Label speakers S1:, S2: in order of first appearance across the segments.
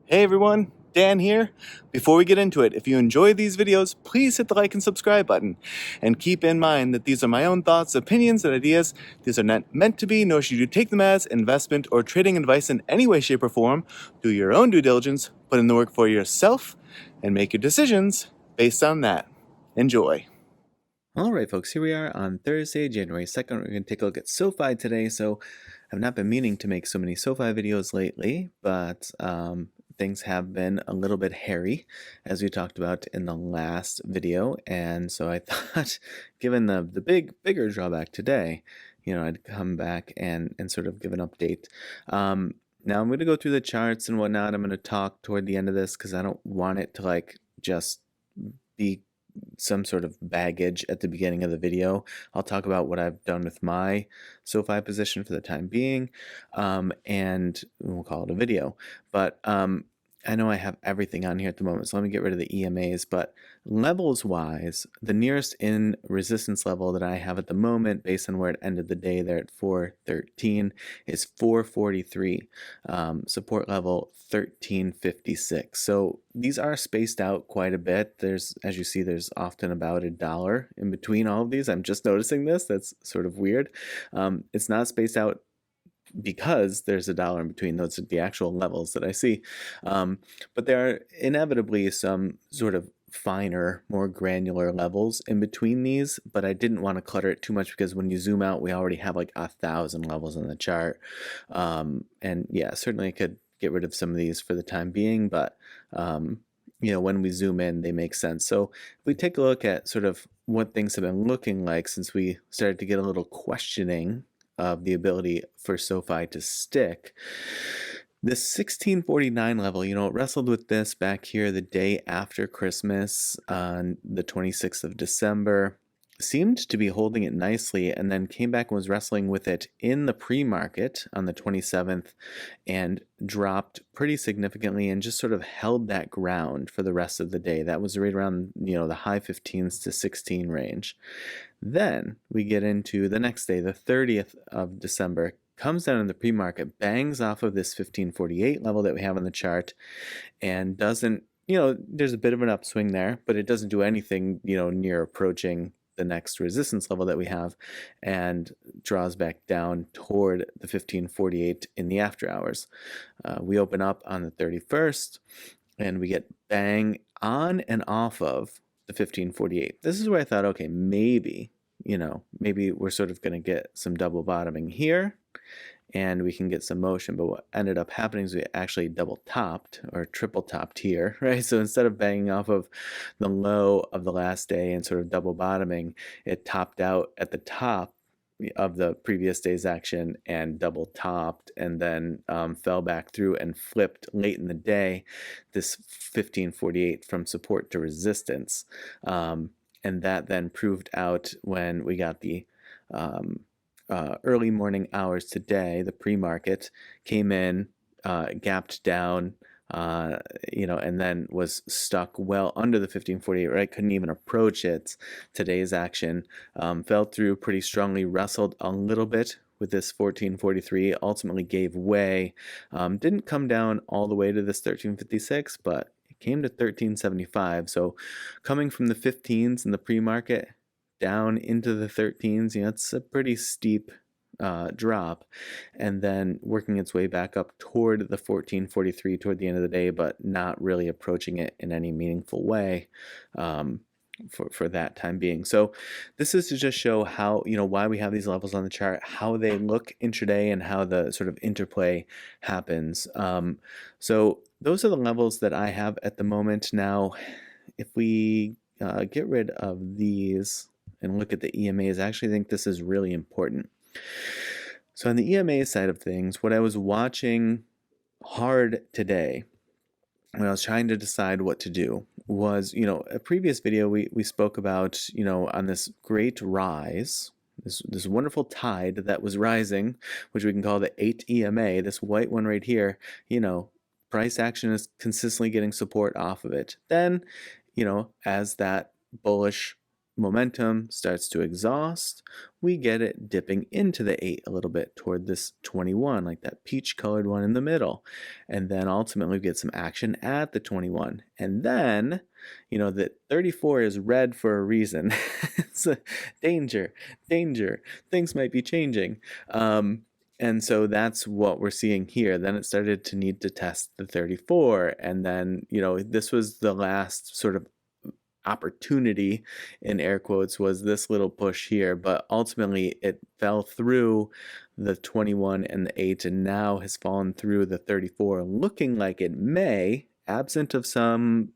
S1: Hey everyone, Dan here. Before we get into it, if you enjoy these videos, please hit the like and subscribe button. And keep in mind that these are my own thoughts, opinions, and ideas. These are not meant to be, nor should you take them as investment or trading advice in any way, shape, or form. Do your own due diligence, put in the work for yourself, and make your decisions based on that. Enjoy.
S2: All right, folks, here we are on Thursday, January 2nd. We're going to take a look at SoFi today. So I've not been meaning to make so many SoFi videos lately, but things have been a little bit hairy, as we talked about in the last video. And so I thought, given the bigger drawback today, I'd come back and sort of give an update. Now I'm going to go through the charts and whatnot. I'm going to talk toward the end of this because I don't want it to just be some sort of baggage at the beginning of the video. I'll talk about what I've done with my SoFi position for the time being, and we'll call it a video. But I know I have everything on here at the moment, so let me get rid of the EMAs. But levels wise, the nearest in resistance level that I have at the moment, based on where it ended the day there at 413, is 443. Support level 1356. So these are spaced out quite a bit. There's, as you see, there's often about $1 in between all of these. I'm just noticing this. That's sort of weird. It's not spaced out because there's $1 in between. Those are the actual levels that I see. But there are inevitably some sort of finer, more granular levels in between these, but I didn't want to clutter it too much because when you zoom out, we already have like 1,000 levels on the chart. And yeah, certainly I could get rid of some of these for the time being, but when we zoom in, they make sense. So if we take a look at sort of what things have been looking like since we started to get a little questioning of the ability for SoFi to stick. This 1649 level, it wrestled with this back here the day after Christmas on the 26th of December. Seemed to be holding it nicely and then came back and was wrestling with it in the pre-market on the 27th and dropped pretty significantly and just sort of held that ground for the rest of the day. That was right around, the high 15s to 16 range. Then we get into the next day, the 30th of December, comes down in the pre-market, bangs off of this 1548 level that we have on the chart and doesn't, there's a bit of an upswing there, but it doesn't do anything, near approaching the next resistance level that we have and draws back down toward the 1548 in the after hours. We open up on the 31st and we get bang on and off of the 1548. This is where I thought, okay, maybe we're sort of going to get some double bottoming here and we can get some motion. But what ended up happening is we actually double topped or triple topped here, right? So instead of banging off of the low of the last day and sort of double bottoming, it topped out at the top of the previous day's action and double topped and then fell back through and flipped late in the day this 1548 from support to resistance. And that then proved out when we got the early morning hours today. The pre-market came in, gapped down, and then was stuck well under the 1548, right? Couldn't even approach it. Today's action fell through pretty strongly, wrestled a little bit with this 1443, ultimately gave way. Didn't come down all the way to this 1356, but it came to 1375. So coming from the 15s in the pre-market down into the 13s, it's a pretty steep drop, and then working its way back up toward the 1443 toward the end of the day, but not really approaching it in any meaningful way for that time being. So this is to just show how, why we have these levels on the chart, how they look intraday, and how the sort of interplay happens. So those are the levels that I have at the moment. Now, if we get rid of these and look at the EMAs, I actually think this is really important. So on the EMA side of things, what I was watching hard today when I was trying to decide what to do was, a previous video we spoke about, on this great rise, this wonderful tide that was rising, which we can call the 8 EMA, this white one right here, price action is consistently getting support off of it. Then, as that bullish momentum starts to exhaust, we get it dipping into the 8 a little bit toward this 21, like that peach colored one in the middle. And then ultimately we get some action at the 21. And then, the 34 is red for a reason. It's a danger, danger. Things might be changing. And so that's what we're seeing here. Then it started to need to test the 34. And then, this was the last sort of opportunity, in air quotes, was this little push here, but ultimately it fell through the 21 and the 8 and now has fallen through the 34, looking like it may, absent of some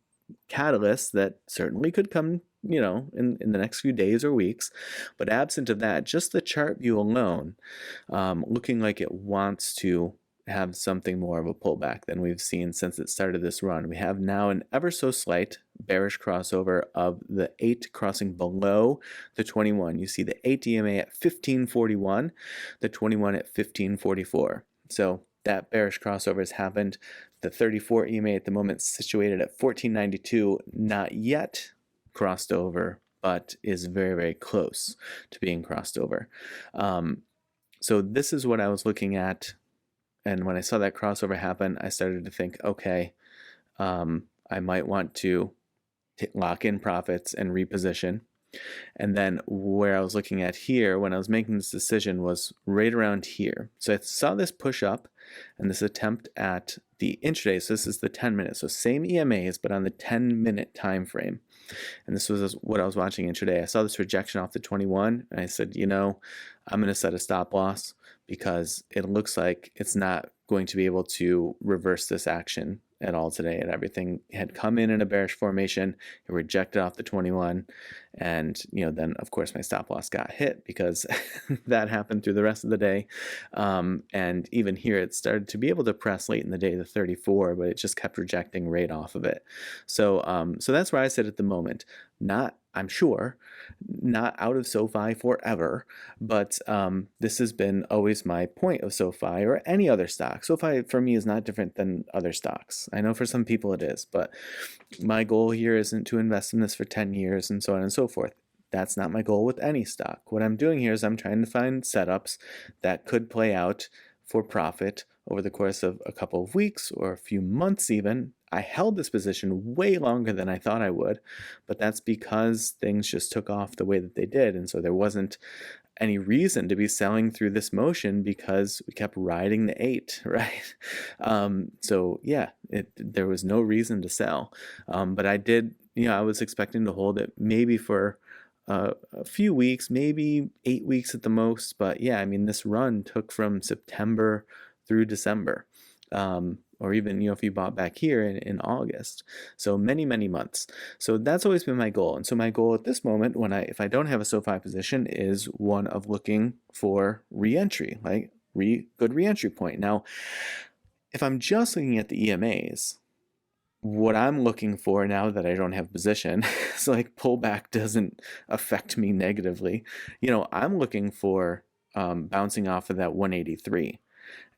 S2: catalyst that certainly could come in the next few days or weeks, but absent of that, just the chart view alone, looking like it wants to have something more of a pullback than we've seen since it started this run. We have now an ever so slight bearish crossover of the 8 crossing below the 21. You see the 8 EMA at 1541, the 21 at 1544. So that bearish crossover has happened. The 34 EMA at the moment situated at 1492, not yet crossed over, but is very, very close to being crossed over. So this is what I was looking at. And when I saw that crossover happen, I started to think, okay, I might want to lock in profits and reposition. And then where I was looking at here when I was making this decision was right around here. So I saw this push up and this attempt at the intraday. So this is the 10 minutes. So same EMAs, but on the 10-minute time frame. And this was what I was watching intraday. I saw this rejection off the 21 and I said, I'm going to set a stop loss because it looks like it's not going to be able to reverse this action at all today. And everything had come in a bearish formation. It rejected off the 21. And, then of course my stop loss got hit because that happened through the rest of the day. And even here it started to be able to press late in the day, the 34, but it just kept rejecting right off of it. So, so that's where I sit at the moment. I'm sure, not out of SoFi forever, but this has been always my point of SoFi or any other stock. SoFi for me is not different than other stocks. I know for some people it is, but my goal here isn't to invest in this for 10 years and so on and so forth. That's not my goal with any stock. What I'm doing here is I'm trying to find setups that could play out for profit over the course of a couple of weeks or a few months even. I held this position way longer than I thought I would, but that's because things just took off the way that they did. And so there wasn't any reason to be selling through this motion because we kept riding the 8, right? So yeah, there was no reason to sell. But I did, I was expecting to hold it maybe for a few weeks, maybe 8 weeks at the most. But yeah, this run took from September through December. Or even, if you bought back here in August. So many, many months. So that's always been my goal. And so my goal at this moment, if I don't have a SoFi position, is one of looking for re-entry, like good re-entry point. Now, if I'm just looking at the EMAs, what I'm looking for now that I don't have position, so like pullback doesn't affect me negatively. I'm looking for bouncing off of that 183.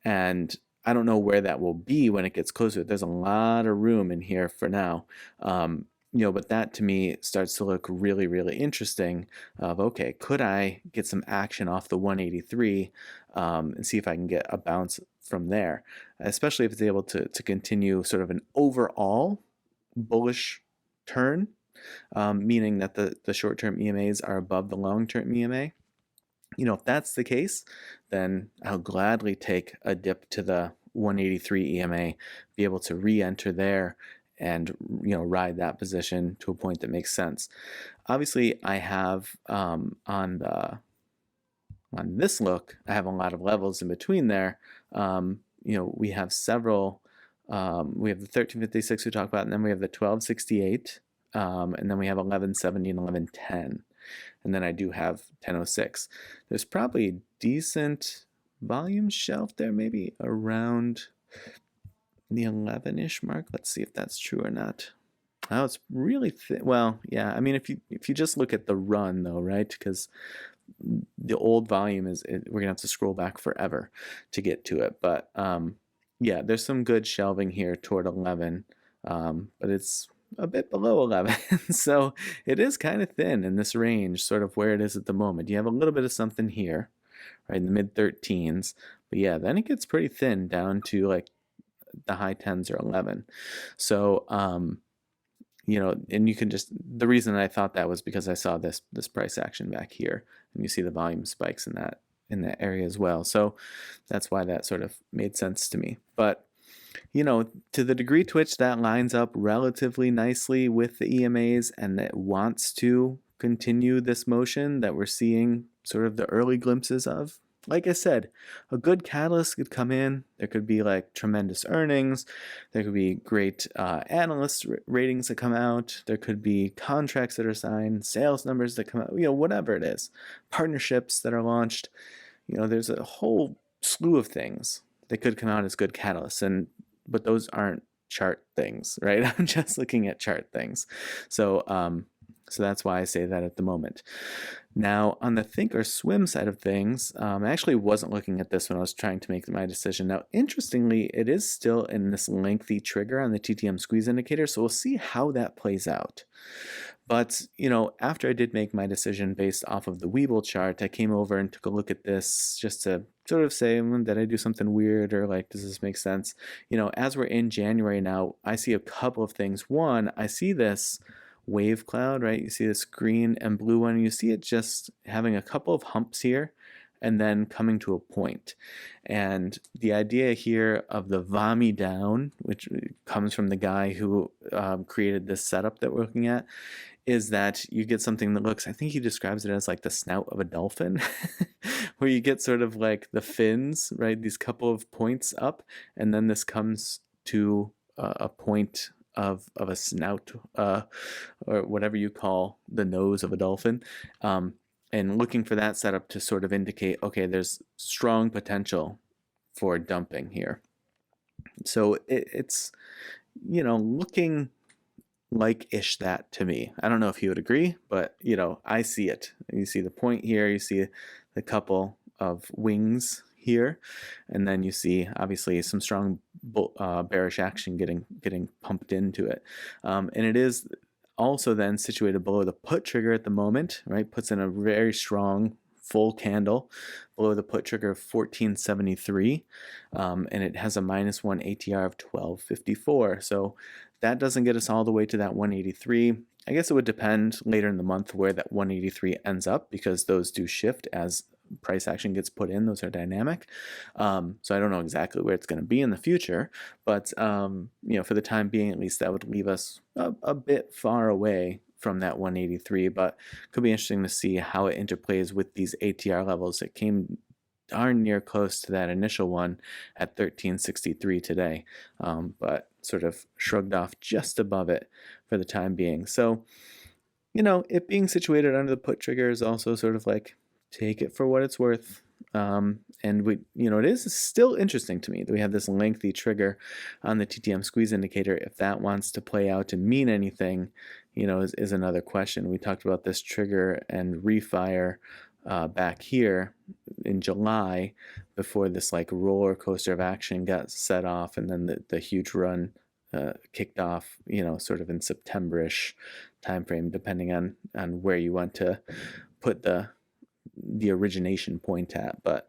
S2: And I don't know where that will be when it gets closer. There's a lot of room in here for now. But that to me starts to look really, really interesting of, okay, could I get some action off the 183 and see if I can get a bounce from there, especially if it's able to continue sort of an overall bullish turn, meaning that the short-term EMAs are above the long-term EMA. If that's the case, then I'll gladly take a dip to the 183 EMA, be able to re-enter there and ride that position to a point that makes sense. Obviously, I have on this look, I have a lot of levels in between there. We have several. We have the 1356 we talked about, and then we have the 1268, and then we have 1170 and 1110. And then I do have 1006. There's probably a decent volume shelf there, maybe around the 11-ish mark. Let's see if that's true or not. Oh, it's really thin. Well, yeah. If you just look at the run though, right? Because the old volume we're gonna have to scroll back forever to get to it. But yeah, there's some good shelving here toward 11. But it's a bit below 11. So it is kind of thin in this range, sort of where it is at the moment. You have a little bit of something here, right, in the mid 13s. But yeah, then it gets pretty thin down to like the high 10s or 11. So, and you can just, the reason I thought that was because I saw this price action back here, and you see the volume spikes in that area as well. So that's why that sort of made sense to me. But to the degree to which that lines up relatively nicely with the EMAs and that wants to continue this motion that we're seeing sort of the early glimpses of, like I said, a good catalyst could come in. There could be like tremendous earnings. There could be great analyst ratings that come out. There could be contracts that are signed, sales numbers that come out, whatever it is, partnerships that are launched. There's a whole slew of things that could come out as good catalysts, but those aren't chart things, right? I'm just looking at chart things. So that's why I say that at the moment. Now, on the think or swim side of things, I actually wasn't looking at this when I was trying to make my decision. Now, interestingly, it is still in this lengthy trigger on the TTM squeeze indicator, so we'll see how that plays out. But, after I did make my decision based off of the Weeble chart, I came over and took a look at this just to sort of say, did I do something weird, or like, does this make sense? As we're in January now, I see a couple of things. One, I see this wave cloud, right? You see this green and blue one, and you see it just having a couple of humps here and then coming to a point. And the idea here of the VAMI down, which comes from the guy who created this setup that we're looking at, is that you get something that looks, I think he describes it as like the snout of a dolphin, where you get sort of like the fins, right? These couple of points up, and then this comes to a point of a snout, or whatever you call the nose of a dolphin, and looking for that setup to sort of indicate, okay, there's strong potential for dumping here. So it's looking like-ish that to me. I don't know if you would agree, but I see it. You see the point here, you see the couple of wings here, and then you see obviously some strong bearish action getting pumped into it, and it is also then situated below the put trigger at the moment, right? Puts in a very strong full candle below the put trigger of 1473, and it has a -1 ATR of 1254. So that doesn't get us all the way to that 183. I guess it would depend later in the month where that 183 ends up, because those do shift as price action gets put in. Those are dynamic. So I don't know exactly where it's going to be in the future, but for the time being, at least, that would leave us a bit far away from that 183, but could be interesting to see how it interplays with these ATR levels. It came darn near close to that initial one at 1363 today, but sort of shrugged off just above it for the time being. So, it being situated under the put trigger is also sort of like, take it for what it's worth. And we, it is still interesting to me that we have this lengthy trigger on the TTM squeeze indicator. If that wants to play out to mean anything, is another question. We talked about this trigger and refire back here in July, before this like roller coaster of action got set off, and then the huge run kicked off, sort of in September-ish timeframe, depending on where you want to put the origination point at. But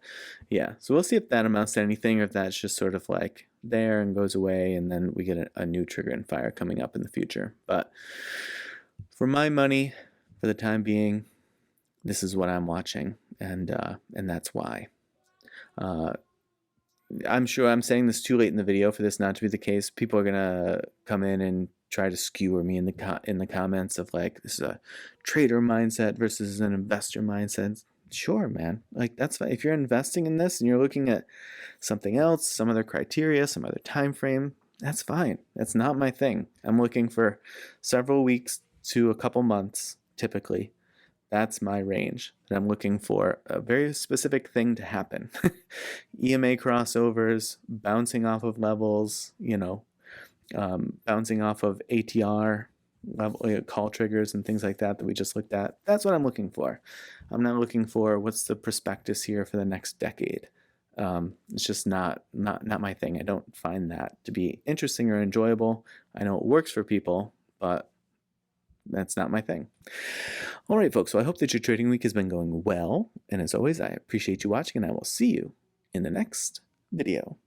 S2: yeah, so we'll see if that amounts to anything, or if that's just sort of like there and goes away, and then we get a new trigger and fire coming up in the future. But for my money, for the time being, this is what I'm watching, and that's why. I'm sure I'm saying this too late in the video for this not to be the case. People are gonna come in and try to skewer me in the comments of like, this is a trader mindset versus an investor mindset. Sure, man. Like, that's fine. If you're investing in this and you're looking at something else, some other criteria, some other time frame, that's fine. That's not my thing. I'm looking for several weeks to a couple months, typically. That's my range. And I'm looking for a very specific thing to happen. EMA crossovers, bouncing off of levels, bouncing off of ATR level, call triggers and things like that we just looked at. That's what I'm looking for. I'm not looking for what's the prospectus here for the next decade. It's just not my thing. I don't find that to be interesting or enjoyable. I know it works for people, but that's not my thing. All right, folks, so I hope that your trading week has been going well. And as always, I appreciate you watching, and I will see you in the next video.